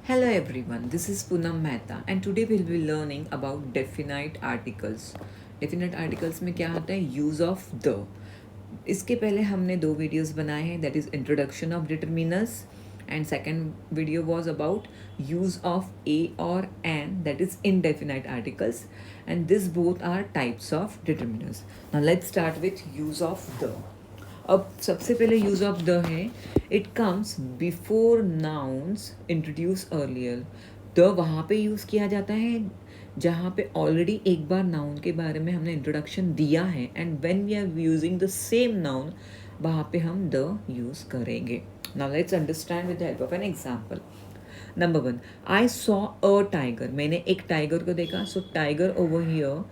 Hello everyone, this is Poonam Mehta and today we'll be learning about definite articles. Definite articles में क्या आता है? Use of the. इसके पहले हमने दो वीडियोस बनाए हैं, that is introduction of determiners and second video was about use of a or an, that is indefinite articles, and this both are types of determiners. Now let's start with use of the. अब सबसे पहले use of the है, it comes before nouns introduce earlier. The वहाँ पे use किया जाता है जहाँ पे ऑलरेडी एक बार नाउन के बारे में हमने इंट्रोडक्शन दिया है, and when we are using the same noun वहाँ पे हम द यूज़ करेंगे. Now let's understand with the help of an example. Number one, I saw a tiger. मैंने एक टाइगर को देखा. So tiger over here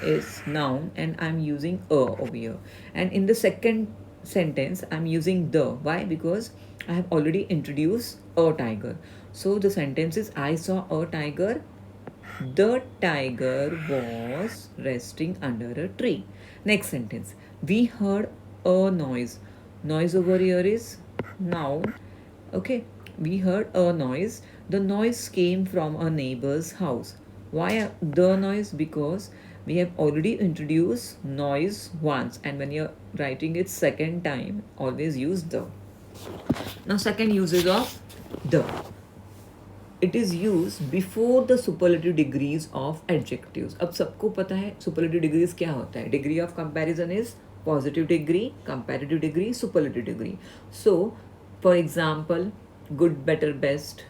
is noun and I'm using a over here, and in the second sentence I'm using the. Why? Because I have already introduced a tiger. So the sentence is I saw a tiger. The tiger was resting under a tree. Next sentence, we heard a noise. Noise over here is noun. Okay, we heard a noise. The noise came from a neighbor's house. Why the noise? Because we have already introduced noise once, and when you're writing it second time, always use the. Now, second uses of the. It is used before the superlative degrees of adjectives. अब सबको पता है superlative degrees क्या होता है. Degree of comparison is positive degree, comparative degree, superlative degree. So, for example, good, better, best,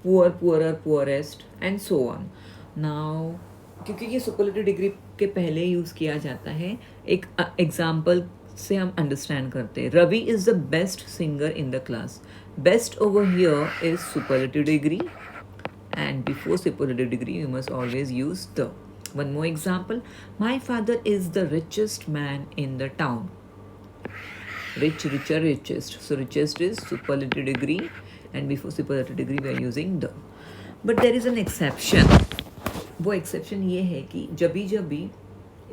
poor, poorer, poorest, and so on. Now, क्योंकि ये superlative degree के पहले यूज़ किया जाता है, एक एग्जाम्पल से हम अंडरस्टैंड करते हैं. Ravi is the best singer in the class. Best over here is superlative degree, and before superlative degree you must always use the. One more example, my father is the richest man in the town. Rich, richer, richest. So richest is superlative degree, and before superlative degree we are using the. But there is an exception. वो exception ये है कि जब भी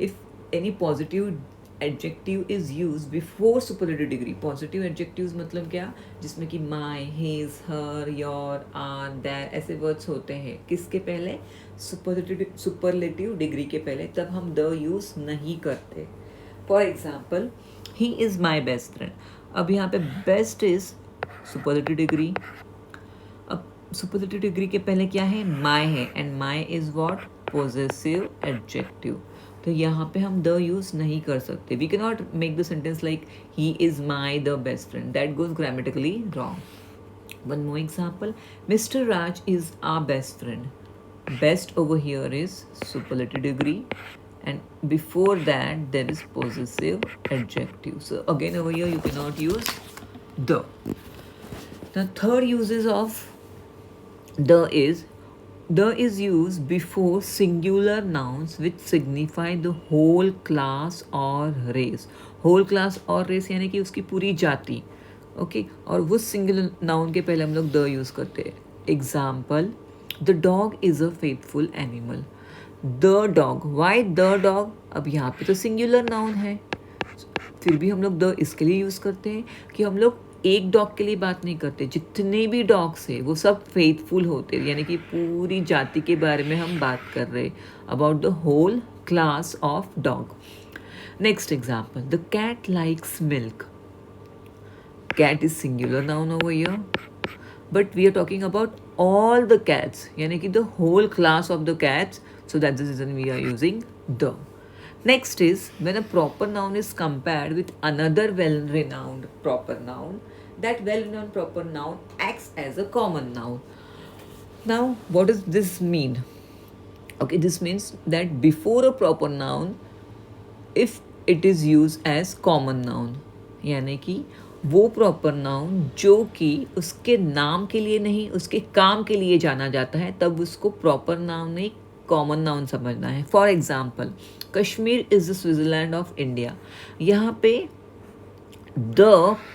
if any positive adjective is use before superlative degree. Positive adjectives मतलब क्या? जिसमें कि my, his, her, your, our, their ऐसे वर्ड्स होते हैं. किसके पहले? सुपरलेटिव डिग्री के पहले. तब हम द यूज़ नहीं करते. For example, he is my best friend. अब यहाँ पे बेस्ट इज़ सुपरलेटिव डिग्री. अब सुपरलेटिव डिग्री के पहले क्या है? माई है, and my is what? Possessive adjective. तो यहाँ पे हम द यूज़ नहीं कर सकते. We can not make the sentence like he is my the best friend. That goes grammatically wrong. One more example, mister Raj is our best friend. Best over here is superlative degree, and before that there is possessive adjective. So again over here you cannot use the. The third uses of the is used before singular nouns which signify the whole class or race. whole class और race यानी कि उसकी पूरी जाति. Okay, और वो singular noun के पहले हम लोग द यूज़ करते हैं. Example, the dog is a faithful animal. The dog. Why the dog? अब यहाँ पे तो सिंगुलर नाउन है, फिर भी हम लोग द इसके लिए यूज़ करते हैं कि हम लोग एक डॉग के लिए बात नहीं करते. जितने भी डॉग्स है वो सब फेथफुल होते हैं, यानी कि पूरी जाति के बारे में हम बात कर रहे हैं, about the whole class of dog. Next example, the cat likes milk. cat is singular noun over here, but we are talking about all the cats, yani ki the whole class of the cats. So that's the reason we are using the. Next is when a proper noun is compared with another well-renowned proper noun, that well-renowned proper noun acts as a common noun. Now, what does this mean? Okay, this means that before a proper noun, if it is used as common noun, यानी कि वो proper noun जो कि उसके नाम के लिए नहीं उसके काम के लिए जाना जाता है, तब उसको प्रॉपर नाउन नहीं कॉमन नाउन समझना है. For example, Kashmir is the Switzerland of India. यहाँ पे द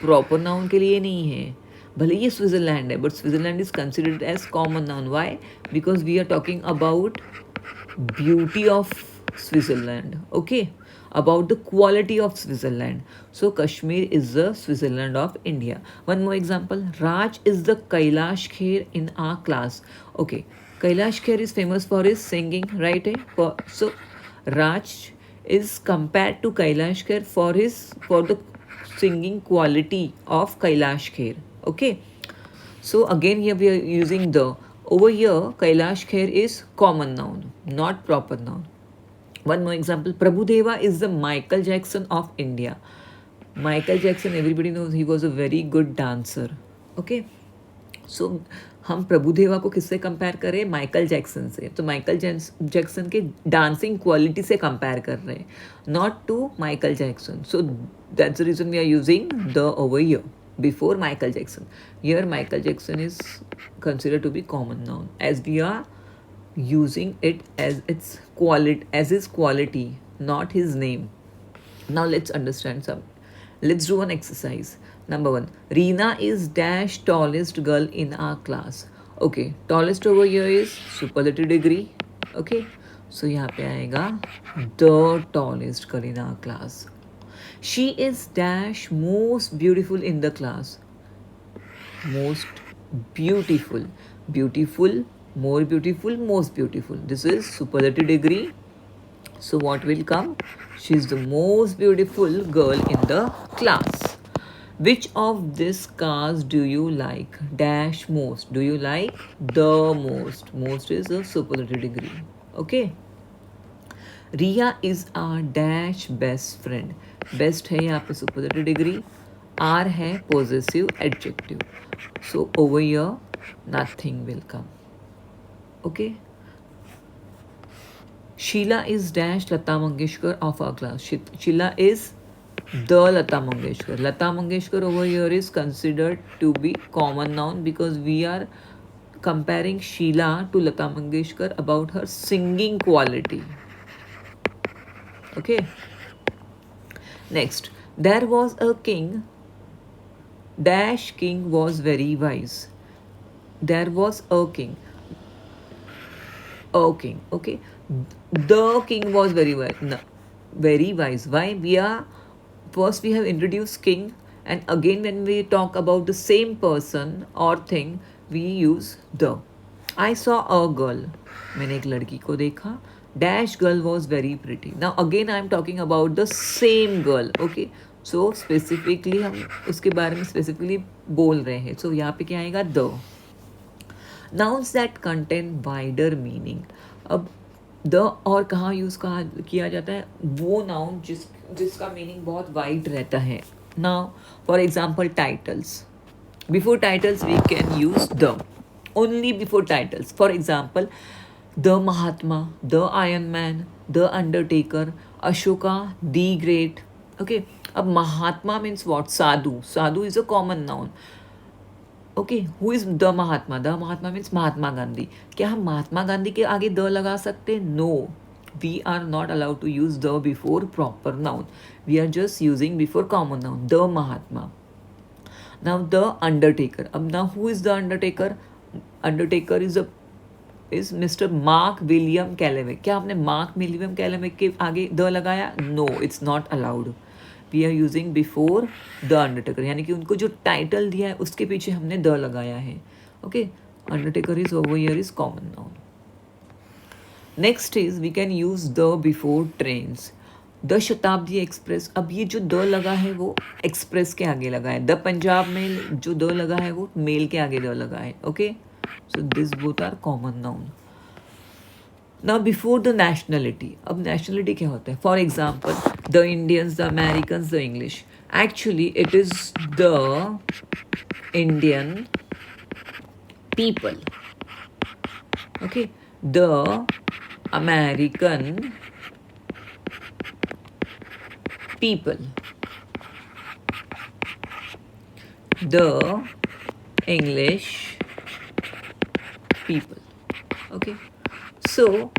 प्रॉपर नाउन के लिए नहीं है, भले ये स्विट्ज़रलैंड है, but Switzerland is considered as common noun. Why? Because we are talking about beauty of Switzerland. Okay, about the quality of Switzerland. So Kashmir is the Switzerland of India. One more example, Raj is the Kailash Kher in our class. Okay, Kailash Kher is famous for his singing, right? So Raj is compared to Kailash Kher for the singing quality of Kailash Kher. Okay, so again here we are using the. Over here, Kailash Kher is common noun, not proper noun. One more example, Prabhudeva is the Michael Jackson of India. Michael Jackson, everybody knows he was a very good dancer. Okay, so हम प्रभुदेवा को किससे compare करें? Michael Jackson से. तो Michael Jackson के dancing quality से compare कर रहे हैं, not to Michael Jackson. So that's the reason we are using the over here before Michael Jackson. Here Michael Jackson is considered to be common noun as we are using it as its quality, as his quality, not his name. Now let's understand some. Let's do one exercise. Number 1. Reena is dash tallest girl in our class. Okay, tallest over here is superlative degree. Okay, so यहाँ पे आएगा the tallest girl in our class. She is dash most beautiful in the class. Most beautiful. Beautiful, more beautiful, most beautiful. This is superlative degree. So what will come? She is the most beautiful girl in the class. Which of these cars do you like? Dash most. Do you like the most? Most is a superlative degree. Okay. Riya is our dash best friend. Best है यहाँ पे superlative degree. R है possessive adjective. So over here nothing will come. Okay. Sheila is dash Lata Mangeshkar of our class. Sheila is the Lata Mangeshkar. Lata Mangeshkar over here is considered to be common noun because we are comparing Sheila to Lata Mangeshkar about her singing quality. Okay. Next, there was a king. Dash king was very wise. There was a king. A king. Okay. The king was very wise. No, very wise. Why? First we have introduced king, and again when we talk about the same person or thing, we use the. I saw a girl. मैंने एक लड़की को देखा. Dash girl was very pretty. Now again I am talking about the same girl. Okay, so specifically हम उसके बारे में specifically बोल रहे हैं. So यहाँ पे क्या आएगा? The. Nouns that contain wider meaning. अब the और कहाँ यूज़ किया जाता है? वो noun जिसका meaning बहुत wide रहता है. Now for example titles. Before titles we can use the. Only before titles. For example, The Mahatma, The Iron Man, The Undertaker, Ashoka, The Great. Okay, अब Mahatma means what? Sadhu. Sadhu is a common noun. Okay, who is the Mahatma? The Mahatma means Mahatma Gandhi. क्या हम महात्मा गांधी के आगे the लगा सकते? No. We are not allowed to use the before proper noun. We are just using before common noun. The Mahatma. Now the Undertaker. अब now who is the Undertaker? Undertaker is Mr. Mark William Callaway. क्या आपने Mark William Callaway के आगे the लगाया? No, it's not allowed. We are using before the Undertaker. यानी कि उनको जो टाइटल दिया है उसके पीछे हमने the लगाया है. Okay, Undertaker is over here is common noun. Next is we can use the before trains. The शताब्दी एक्सप्रेस. अब ये जो द लगा है वो एक्सप्रेस के आगे लगा है. द पंजाब मेल जो द लगा है वो मेल के आगे द लगा है. Okay, so this both are common noun. Now before the nationality. अब नेशनलिटी क्या होता है? For example the Indians, the Americans, the English. Actually it is the Indian people. Okay, the American people, the English people. Okay, so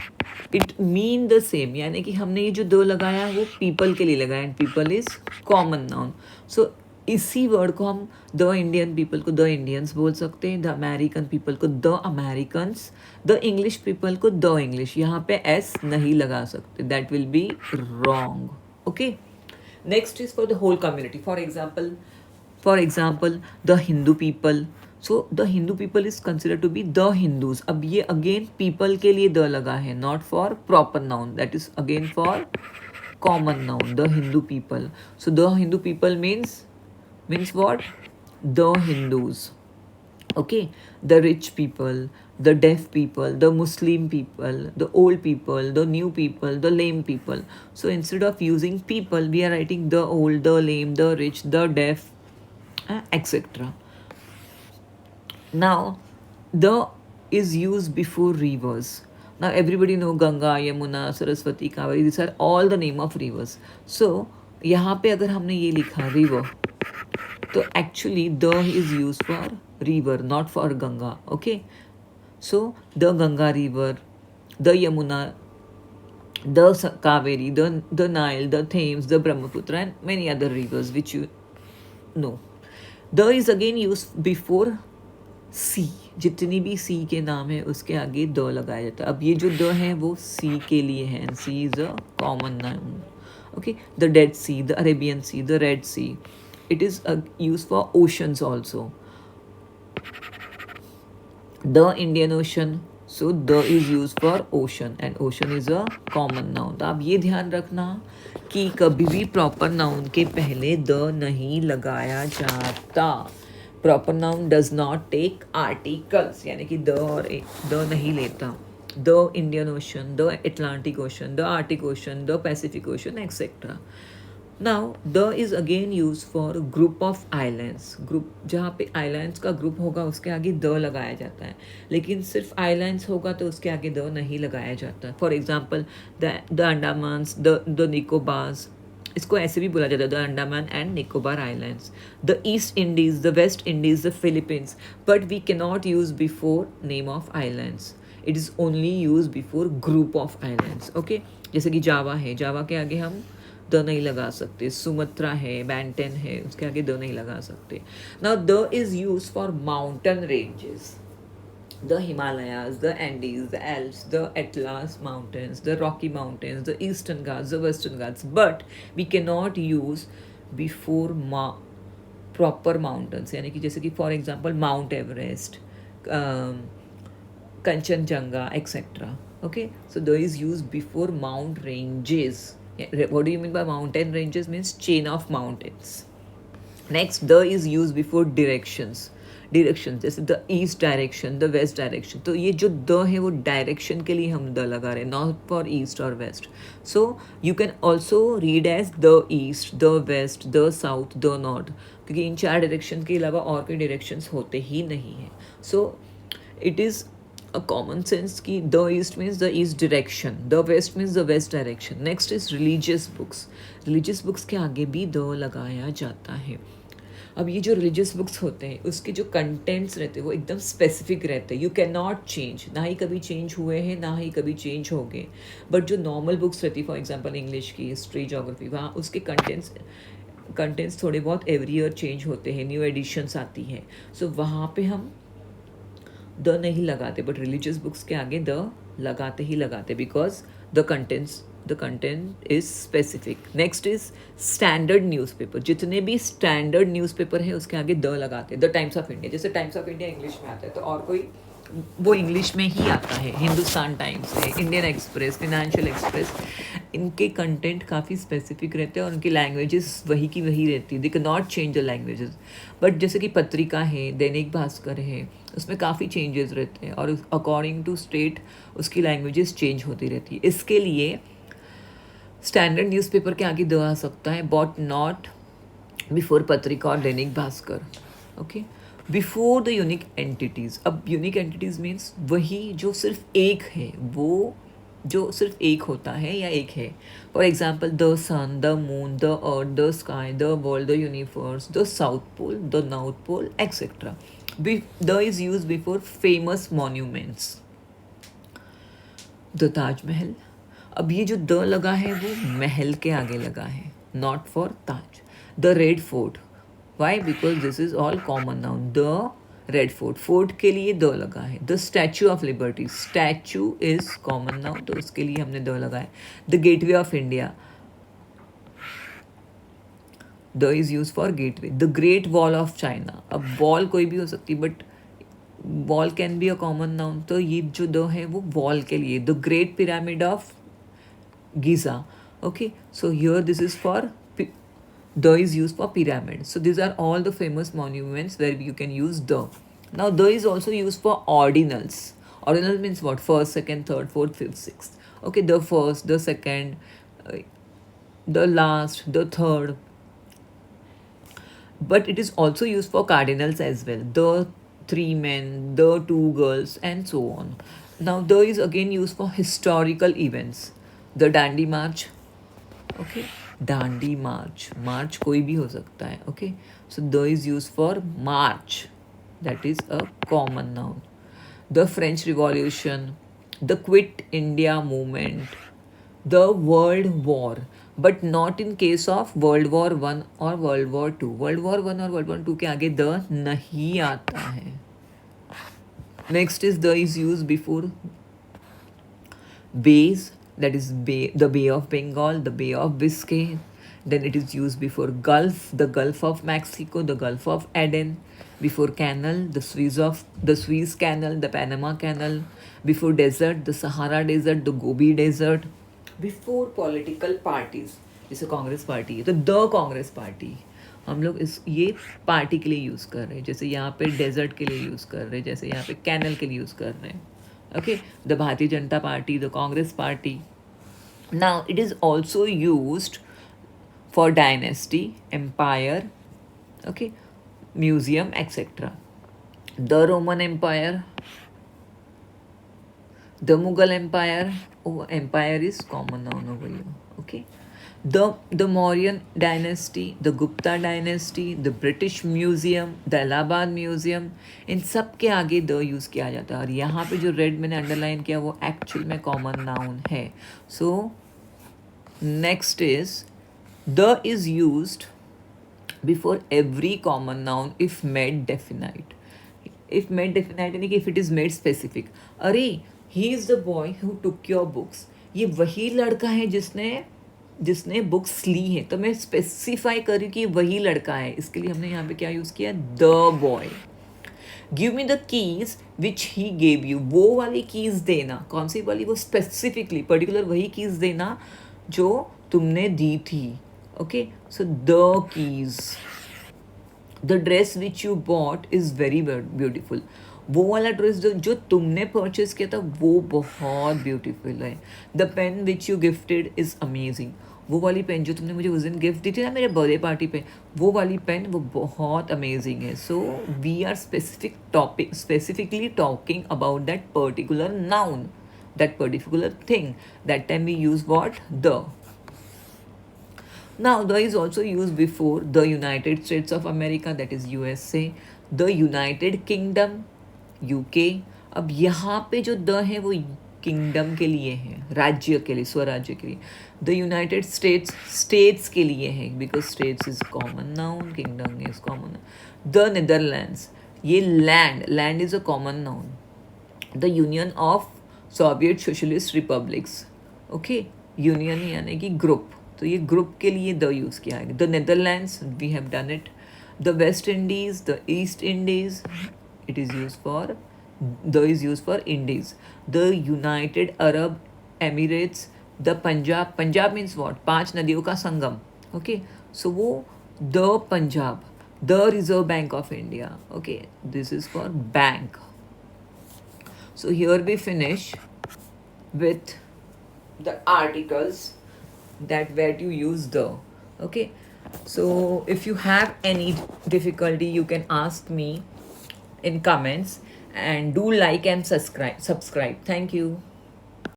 it mean the same. यानी कि हमने ये जो दो लगाया वो people के लिए लगाया and people is common noun. So इसी वर्ड को हम द इंडियन पीपल को द इंडियंस बोल सकते हैं, द अमेरिकन पीपल को the Americans, the English people को द इंग्लिश. यहाँ पे एस नहीं लगा सकते, that will be wrong. Okay. Next is for the whole community. For example, the Hindu people. So the Hindu people is considered to be the Hindus. अब ये again people के लिए the लगा है, not for proper noun. That is again for common noun. The Hindu people. So the Hindu people means what? The Hindus. Okay, the rich people, the deaf people, the Muslim people, the old people, the new people, the lame people. So instead of using people, we are writing the old, the lame, the rich, the deaf, etc. Now the is used before rivers. Now everybody know Ganga, Yamuna, Saraswati, Kaveri, these are all the name of rivers. So यहाँ पे अगर हमने ये लिखा river, तो actually the is used for river, not for Ganga. Okay, so the Ganga river, the Yamuna, the Kaveri, the Nile, the Thames, the Brahmaputra, and many other rivers which you know. The is again used before सी. जितनी भी सी के नाम है उसके आगे the लगाया जाता है. अब ये जो द है वो सी के लिए है, and sea is a common noun. Okay, the Dead Sea, the Arabian Sea, the Red Sea. It is used for oceans also. The Indian Ocean. So the is used for ocean, and ocean is a common noun. तो आप ये ध्यान रखना कि कभी भी proper noun के पहले द नहीं लगाया जाता. Proper noun does not take articles, यानी कि द और द नहीं लेता. The Indian Ocean, the Atlantic Ocean, the Arctic Ocean, the Pacific Ocean, etcetera. Now the is again use for group of islands. Group जहाँ पे islands का group होगा उसके आगे द लगाया जाता है, लेकिन सिर्फ आइलैंड्स होगा तो उसके आगे द नहीं लगाया जाता. For example the Andamans, the Nicobars. इसको ऐसे भी बोला जाता है, the Andaman and Nicobar islands. The East Indies, the West Indies, the Philippines. But we can not use before name of islands. It is only use before group of islands. Okay, जैसे कि जावा है, जावा के आगे हम द नहीं लगा सकते. सुमत्रा है, बैंटन है, उसके आगे द नहीं लगा सकते. Now the is use for mountain ranges. The Himalayas, the Andes, the Alps, the Atlas Mountains, the Rocky Mountains, the Eastern Ghats, the Western Ghats. But we cannot use before proper mountains. यानी कि जैसे कि for example Mount Everest, Kanchenjunga, etc. Okay, so the is used before mount ranges. What do you mean by mountain ranges? Means chain of mountains. Next, the is used before directions. Direction, जैसे the east direction, the west direction. तो ये जो the है वो direction के लिए हम the लगा रहे हैं, नॉट फॉर ईस्ट और west. So you can also read as the east, the west, the south, the north, क्योंकि इन चार डायरेक्शन के अलावा और कोई डायरेक्शंस होते ही नहीं हैं. So it is a common sense कि the east means the east direction, the west means the west direction. Next is religious books. Religious books के आगे भी द लगाया जाता है. अब ये जो रिलीजियस बुक्स होते हैं उसके जो कंटेंट्स रहते हैं वो एकदम स्पेसिफिक रहते हैं. यू कैन नॉट चेंज, ना ही कभी चेंज हुए हैं ना ही कभी चेंज होंगे. बट जो नॉर्मल बुक्स रहती है, फॉर एग्जांपल इंग्लिश की, हिस्ट्री, जोग्राफी, वहाँ उसके कंटेंट्स थोड़े बहुत एवरी ईयर चेंज होते हैं, न्यू एडिशंस आती हैं. सो वहाँ पे हम द नहीं लगाते, बट रिलीजियस बुक्स के आगे द लगाते ही लगाते, because the content is specific. Next is standard newspaper. जितने भी स्टैंडर्ड न्यूज़पेपर है उसके आगे द लगाते हैं. द टाइम्स ऑफ इंडिया, जैसे टाइम्स ऑफ इंडिया इंग्लिश में आता है तो और कोई वो इंग्लिश में ही आता है. हिंदुस्तान टाइम्स है, इंडियन एक्सप्रेस, फिनेंशियल एक्सप्रेस. इनके कंटेंट काफ़ी स्पेसिफिक रहते हैं और उनकी लैंग्वेजेस वही की वही रहती है. They can not change the languages. But जैसे कि पत्रिका है, दैनिक भास्कर है, उसमें काफ़ी चेंजेस रहते हैं और अकॉर्डिंग टू स्टेट उसकी लैंग्वेजेस चेंज होती रहती है. इसके लिए स्टैंडर्ड न्यूज़पेपर के आगे द आ सकता है, बट नॉट बिफोर पत्रिका और Dainik Bhaskar. Okay, before the unique entities. अब यूनिक एंटिटीज़ मीन्स वही जो सिर्फ एक है, वो जो सिर्फ एक होता है या एक है. For example the sun, the moon, the earth, the sky, the world, the universe, the South Pole, the North Pole, etcetera. The is use before famous monuments. The Taj Mahal. अब ये जो द लगा है वो महल के आगे लगा है, not for Taj. The Red Fort. Why? Because this is all common noun. The Red Fort, fort के लिए द लगा है. The Statue of Liberty. Statue is common noun तो उसके लिए हमने द लगाया. The Gateway of India. The is use for gateway. The Great Wall of China. अब वॉल कोई भी हो सकती, but wall can be a common noun, तो ये जो द है वो वॉल के लिए. The Great Pyramid of Giza. Okay, so here this is for the is used for pyramid. So these are all the famous monuments where you can use the. Now the is also used for ordinals. Ordinal means what? First, second, third, fourth, fifth, sixth. Okay, the first, the second, uh, the last, the third. But it is also used for cardinals as well. The three men, the two girls, and so on. Now the is again used for historical events. The Dandi March. ओके, Dandi march. March कोई भी हो सकता है. Okay, so the is use for march, that is a common noun. The French Revolution, the Quit India Movement, the World War, but not in case of World War 1 और world war 2. World War 1 और world war 2 के आगे the नहीं आता है. Next is the is use before bays, that is the Bay of Bengal, the Bay of Biscay. Then it is used before Gulf, the Gulf of Mexico, the Gulf of Aden. Before canal, the Suez Canal, the Panama Canal. Before desert, the Sahara Desert, the Gobi Desert. Before political parties, जैसे Congress party है तो the Congress party हम लोग इस ये party के लिए use कर रहे हैं. जैसे यहाँ पे डेजर्ट के लिए यूज़ कर रहे हैं, जैसे यहाँ पे कैनल के लिए यूज़ कर रहे हैं. Okay, the Bharatiya Janata Party, the Congress Party. Now it is also used for dynasty, empire, okay, museum, etc. The Roman Empire, the Mughal Empire. Oh, empire is common noun over here. Okay, the Mauryan dynasty, the Gupta dynasty, the British Museum, the Allahabad Museum. इन सब के आगे the use किया जाता है. और यहाँ पे जो रेड मैंने अंडरलाइन किया वो एक्चुअल में कॉमन नाउन है. So next is the is used before every common noun if made definite. If made definite यानी कि if it is made specific. अरे he is the boy who took your books. ये वही लड़का है जिसने books ली हैं. तो मैं स्पेसिफाई करूँ कि वही लड़का है, इसके लिए हमने यहाँ पे क्या यूज़ किया? The boy. Give me the keys which he gave you. वो वाली कीज देना. कौन सी वाली? वो स्पेसिफिकली पर्टिकुलर वही कीज देना जो तुमने दी थी. Okay, so the keys. The dress which you bought is very beautiful. वो वाला ड्रेस जो तुमने परचेज किया था वो बहुत ब्यूटीफुल है. The pen which you gifted is amazing. वो वाली पेन जो तुमने मुझे उस दिन गिफ्ट दी थी ना मेरे बर्थडे पार्टी पे, वो वाली पेन वो बहुत अमेजिंग है. So we are specifically talking about that particular noun, that particular thing. That time we use what? The. Now the is also used before the United States of America, that is USA, the United Kingdom, UK. अब यहाँ पे जो the है वो kingdom के लिए है, राज्य के लिए, स्वराज्य के लिए. द यूनाइटेड स्टेट्स के लिए है, because states is common noun, kingdom is common. The Netherlands, ये land is a common noun. The Union of Soviet Socialist Republics. Okay, union यानी कि ग्रुप, तो ये ग्रुप के लिए द यूज़ किया है. The Netherlands, we have done it. The West Indies, the East Indies, it is used for, the is used for Indies. The United Arab Emirates, the Punjab means what? 5 नदियों का संगम. Okay, so वो the Punjab, the Reserve Bank of India. Okay, this is for bank. So here we finish with the articles that where to use the. Okay, so if you have any difficulty you can ask me in comments, and do like and subscribe. Thank you.